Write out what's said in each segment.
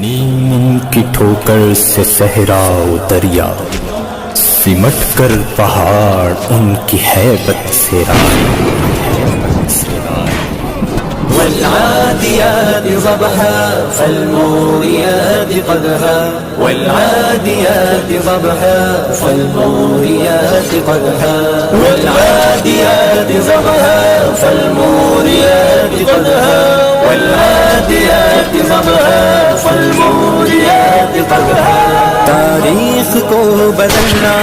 نیم ان کی ٹھوکر سے صحرا و دریا، سمٹ کر پہاڑ ان کی ہیبت سے راہ۔ والعاديات ضبحا فالموريات قدحا، والعاديات ضبحا فالموريات قدحا، والعاديات ضبحا فالموريات قدحا، والعاديات ضبحا فالموريات قدحا۔ تاریخ کو بدلنا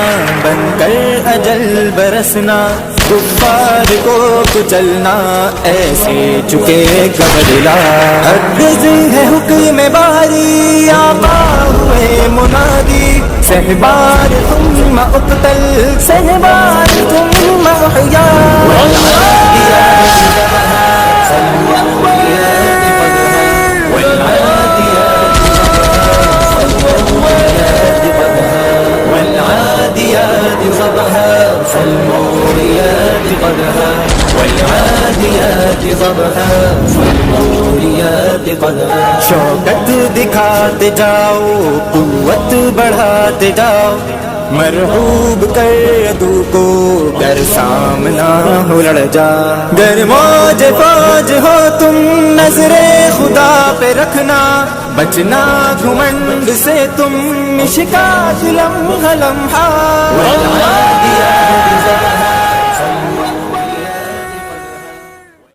بن کر اجل برسنا، کفار کو کچلنا ایسے چکے گا بدلا۔ عرض ہے حکم باری آقا ہوئے منادی، سہبار ثم اقتل سہبار ثم احیا۔ فالموريات قدحا، والعاديات ضبحا فالموريات قدحا۔ شوکت دکھاتے جاؤ، قوت بڑھاتے جاؤ، مرحوب کر عدو کو گر سامنا ہو لڑ جا۔ گر موج فوج ہو تم نظر خدا پہ رکھنا، بچنا گھمنڈ سے تم مشکات لمحہ لمحہ۔ والعاديات ضبحا